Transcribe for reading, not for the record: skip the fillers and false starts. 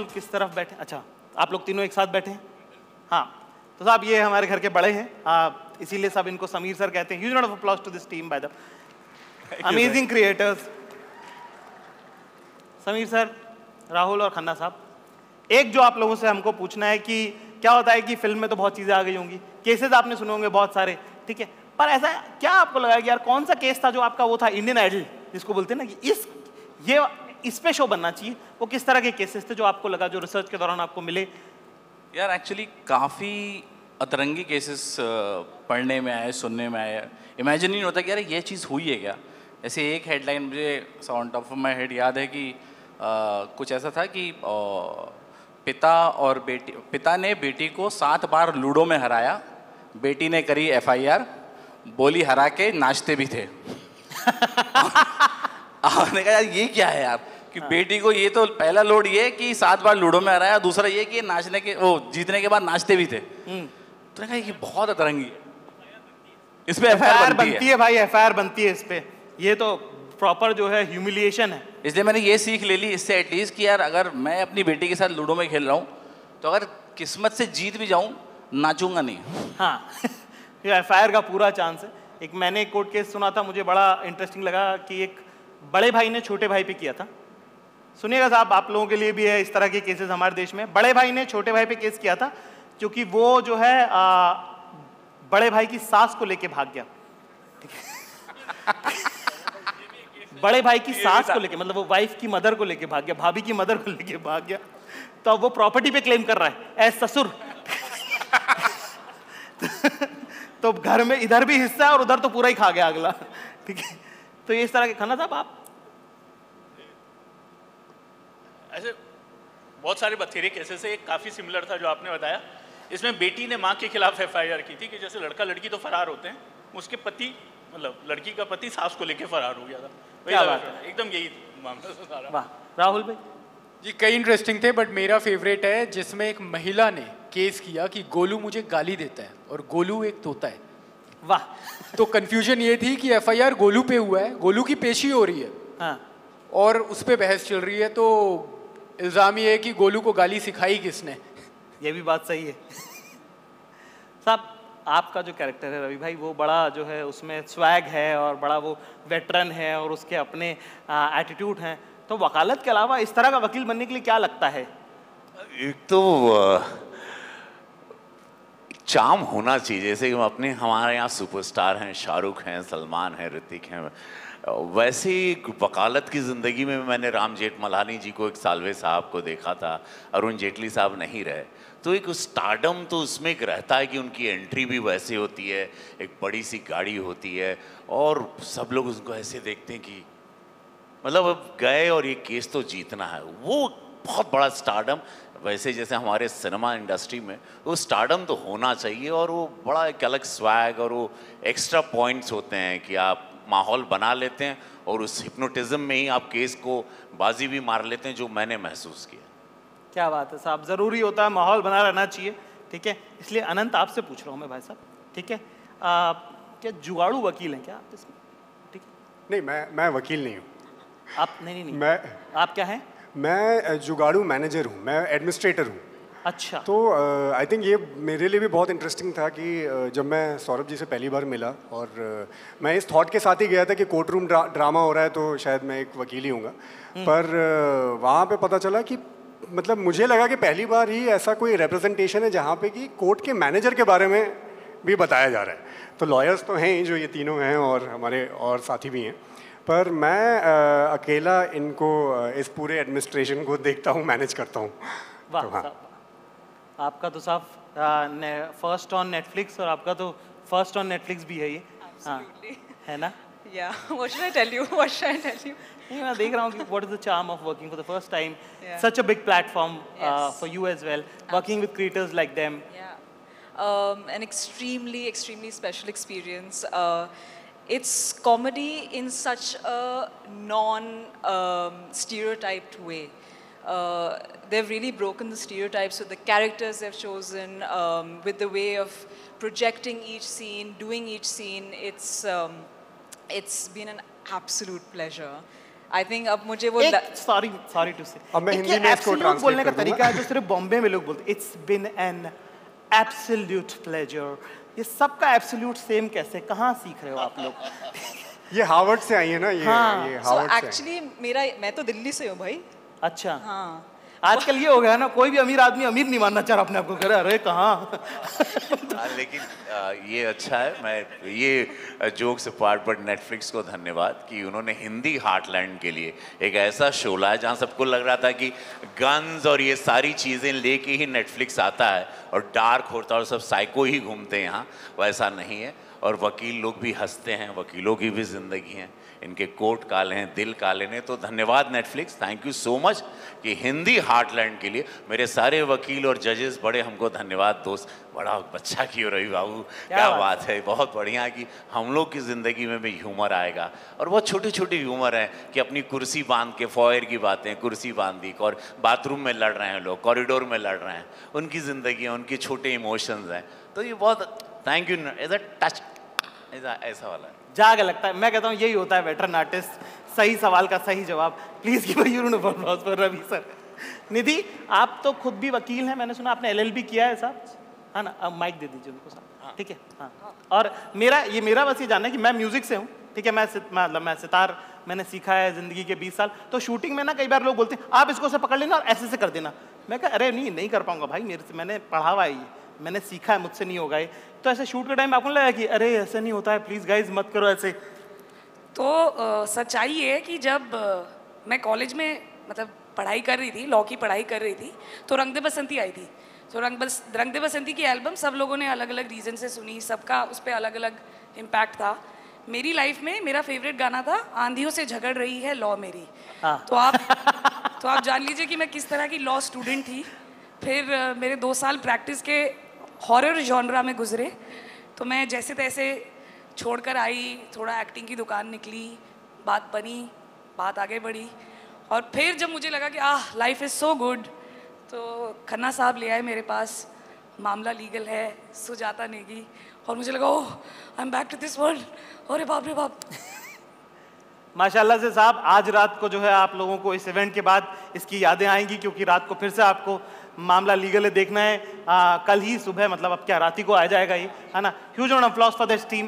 किस तरफ बैठे? अच्छा, आप लोग तीनों एक साथ बैठे हैं। हाँ, तो साहब ये हमारे घर के बड़े हैं, इसीलिए सब इनको समीर सर कहते हैं। Huge round of applause to this team by the amazing creators. Sameer sir, Rahul और खन्ना साहब, एक जो आप लोगों से हमको पूछना है कि क्या होता है कि फिल्म में तो बहुत चीज़ें आ गई होंगी, केसेस आपने सुने होंगे बहुत सारे, ठीक है, पर ऐसा क्या आपको लगा कि यार कौन सा केस था जो आपका वो था इंडियन आइडल जिसको बोलते हैं ना कि इस पे शो बनना चाहिए, वो किस तरह के केसेस थे जो आपको लगा, जो रिसर्च के दौरान आपको मिले? यार एक्चुअली काफ़ी अतरंगी केसेस पढ़ने में आए, सुनने में आए। इमेजिन नहीं होता कि यार ये चीज़ हुई है क्या। ऐसे एक हेडलाइन मुझे on top of my head याद है कि कुछ ऐसा था कि पिता ने बेटी को 7 बार लूडो में हराया, बेटी ने करी FIR, बोली हरा के नाचते भी थे। आपने कहा यार ये क्या है यार कि बेटी को ये तो पहला लोड ये कि 7 बार लूडो में हराया, दूसरा ये कि नाचने के वो जीतने के बाद नाचते भी थे। तो कहा ये बहुत अतरंगी है, इस पे FIR बनती है भाई, FIR बनती है इस पे। ये तो प्रॉपर जो है ह्यूमिलिएशन है। इसलिए मैंने ये सीख ले ली इससे एटलीस्ट कि यार अगर मैं अपनी बेटी के साथ लूडो में खेल रहा हूँ तो अगर किस्मत से जीत भी जाऊँ नाचूंगा नहीं। हाँ ये FIR का पूरा चांस है। एक मैंने एक कोर्ट केस सुना था, मुझे बड़ा इंटरेस्टिंग लगा कि एक बड़े भाई ने छोटे भाई पे किया था। सुनिएगा साहब, आप लोगों के लिए भी है इस तरह के केसेस हमारे देश में। बड़े भाई ने छोटे भाई पे केस किया था क्योंकि वो जो है बड़े भाई की सास को लेके भाग गया। बड़े भाई की सास को लेके, मतलब वो वाइफ की मदर को लेके भाग गया, भाभी की मदर को लेके भाग गया, तो अब वो प्रॉपर्टी पे क्लेम कर रहा है एज ससुर। तो घर में इधर भी हिस्सा है और उधर तो पूरा ही खा गया अगला, ठीक है। तो ये इस तरह के। खन्ना साहब आप? ऐसे बहुत सारे बथेरे केसेस है, एक काफ़ी सिमिलर था जो आपने बताया। इसमें बेटी ने माँ के खिलाफ FIR की थी कि जैसे लड़का लड़की तो फरार होते हैं, उसके पति मतलब लड़की का पति सास को लेके फरार हो गया था। क्या बात है, एकदम यही मामला सारा। वाह। राहुल भाई जी कई इंटरेस्टिंग थे, बट मेरा फेवरेट है जिसमें एक महिला ने केस किया कि गोलू मुझे गाली देता है और गोलू एक तोता है। वाह। तो कंफ्यूजन ये थी कि FIR गोलू पे हुआ है, गोलू की पेशी हो रही है। हाँ। और उस पे बहस चल रही है, तो इल्ज़ाम ये है कि गोलू को गाली सिखाई किसने। ये भी बात सही है। साहब आपका जो कैरेक्टर है रवि भाई, वो बड़ा जो है उसमें स्वैग है और बड़ा वो वेटरन है और उसके अपने एटीट्यूड हैं। तो वकालत के अलावा इस तरह का वकील बनने के लिए क्या लगता है? एक तो चार्म होना चाहिए, जैसे अपने हमारे यहाँ सुपरस्टार हैं, शाहरुख हैं, सलमान हैं, ऋतिक हैं, वैसे ही वकालत की ज़िंदगी में मैंने राम जेठमलानी जी को, एक साल्वे साहब को देखा था, अरुण जेटली साहब नहीं रहे, तो एक स्टारडम तो उसमें एक रहता है कि उनकी एंट्री भी वैसे होती है, एक बड़ी सी गाड़ी होती है और सब लोग उनको ऐसे देखते हैं कि मतलब अब गए और ये केस तो जीतना है। वो बहुत बड़ा स्टारडम, वैसे जैसे हमारे सिनेमा इंडस्ट्री में वो स्टारडम तो होना चाहिए और वो बड़ा एक अलग स्वैग और वो एक्स्ट्रा पॉइंट्स होते हैं कि आप माहौल बना लेते हैं और उस हिप्नोटिज्म में ही आप केस को बाजी भी मार लेते हैं, जो मैंने महसूस किया। क्या बात है साहब, ज़रूरी होता है, माहौल बना रहना चाहिए, ठीक है। इसलिए अनंत आपसे पूछ रहा हूँ मैं भाई साहब, ठीक है, क्या जुगाड़ू वकील हैं क्या आप इसमें? ठीक है। नहीं, मैं वकील नहीं हूँ। आप नहीं आप क्या हैं? मैं जुगाड़ू मैनेजर हूँ, मैं एडमिनिस्ट्रेटर हूँ। अच्छा। तो आई थिंक ये मेरे लिए भी बहुत इंटरेस्टिंग था कि जब मैं सौरभ जी से पहली बार मिला और मैं इस थॉट के साथ ही गया था कि कोर्ट रूम ड्रामा हो रहा है तो शायद मैं एक वकील ही हूँगा, पर वहाँ पे पता चला कि मतलब मुझे लगा कि पहली बार ही ऐसा कोई रिप्रेजेंटेशन है जहाँ पे कि कोर्ट के मैनेजर के बारे में भी बताया जा रहा है। तो लॉयर्स तो हैं ही जो ये तीनों हैं और हमारे और साथी भी हैं, पर मैं अकेला इनको इस पूरे एडमिनिस्ट्रेशन को देखता हूँ, मैनेज करता हूँ। वाह तो हाँ। आपका तो साफ फर्स्ट ऑन नेटफ्लिक्स और आपका तो फर्स्ट ऑन नेटफ्लिक्स भी है ये। हाँ, है ना? Yeah, what should I tell you? What should I tell you? मैं देख रहा हूँ कि what is the charm of working for the first time, such a big platform for you as well, working with creators like them. Yeah, an extremely special experience. It's comedy in such a non-stereotyped way. They've really broken the stereotypes with the characters they've chosen, with the way of projecting each scene, doing each scene. It's been an absolute pleasure. I think अब मुझे वो sorry to से अब मैं हिंदी में इसको translate बोलने का कर दूंगा। तरीका है जो सिर्फ बॉम्बे में लोग बोलते, it's been an absolute pleasure. ये सबका एब्सोल्यूट सेम कैसे, कहाँ सीख रहे हो आप लोग? ये हार्वर्ड से आई है ना, ये हाँ। ये so हार्वर्ड से आई है। actually मेरा मैं तो दिल्ली से हूँ भाई। अच्छा, हाँ आजकल ये हो गया ना, कोई भी अमीर आदमी अमीर नहीं मानना चाह रहा अपने आप को, कह रहा अरे कहाँ। लेकिन ये अच्छा है, मैं ये जोक्स अपार्ट बट नेटफ्लिक्स को धन्यवाद कि उन्होंने हिंदी हार्टलैंड के लिए एक ऐसा शो लाया जहाँ सबको लग रहा था कि गन्स और ये सारी चीज़ें लेके ही नेटफ्लिक्स आता है और डार्क होता है और सब साइको ही घूमते हैं यहाँ, वैसा नहीं है। और वकील लोग भी हंसते हैं, वकीलों की भी ज़िंदगी है, इनके कोट काले हैं, दिल काले हैं। तो धन्यवाद Netflix, thank you so much कि हिंदी हार्टलैंड के लिए मेरे सारे वकील और जजेस बड़े हमको धन्यवाद दोस्त, बड़ा बच्चा की हो रही बाबू, क्या बात है, बहुत बढ़िया कि हम लोग की ज़िंदगी में भी ह्यूमर आएगा। और बहुत छोटी छोटी ह्यूमर है कि अपनी कुर्सी बांध के, फॉयर की बातें, कुर्सी बांध दी और बाथरूम में लड़ रहे हैं लोग, कॉरिडोर में लड़ रहे हैं, उनकी ज़िंदगी है, उनके छोटे इमोशंस हैं। तो ये बहुत thank you, as a touch ऐसा वाला है। जाग लगता है, मैं कहता हूँ यही होता है वेटरन आर्टिस्ट, सही सवाल का सही जवाब। Please give a round of applause for Ravi sir. Nidhi, आप तो खुद भी वकील हैं, मैंने सुना आपने एलएलबी किया है साहब, है ना? अब माइक दे दीजिए उनको साहब, ठीक है? हाँ। और मेरा बस ये जानना है कि मैं म्यूजिक से हूँ, ठीक है? मैं सितार मैंने सीखा है ज़िंदगी के 20 साल। तो शूटिंग में ना कई बार लोग बोलते हैं आप इसको से पकड़ लेना और ऐसे से कर देना। मैं कहा अरे नहीं कर पाऊंगा भाई, मेरे से मैंने पढ़ा हुआ है, ये मैंने सीखा है, मुझसे नहीं होगा ये। तो ऐसे शूट के टाइम आपको लगा कि अरे ऐसे नहीं होता है, प्लीज़ गाइज मत करो ऐसे? तो सच्चाई ये है कि जब मैं कॉलेज में मतलब पढ़ाई कर रही थी, लॉ की पढ़ाई कर रही थी, तो रंग दे बसंती आई थी। तो रंग दे बसंती की एल्बम सब लोगों ने अलग अलग रीज़न से सुनी, सबका उस पर अलग अलग इम्पैक्ट था। मेरी लाइफ में मेरा फेवरेट गाना था आंधियों से झगड़ रही है लॉ मेरी। तो आप जान लीजिए कि मैं किस तरह की लॉ स्टूडेंट थी। फिर मेरे 2 साल प्रैक्टिस के हॉरर जॉनरा में गुजरे, तो मैं जैसे तैसे छोड़कर आई, थोड़ा एक्टिंग की दुकान निकली, बात बनी, बात आगे बढ़ी। और फिर जब मुझे लगा कि लाइफ इज़ सो गुड, तो खन्ना साहब ले आए मेरे पास, मामला लीगल है, सुजाता नेगी, और मुझे लगा oh I am back to this world. अरे बाप रे बाप। माशाल्लाह से साहब, आज रात को जो है आप लोगों को इस इवेंट के बाद इसकी यादें आएंगी, क्योंकि रात को फिर से आपको मामला लीगल है देखना है। कल ही सुबह, मतलब अब क्या रात ही को आ जाएगा ये, है ना? Huge round of applause for this team.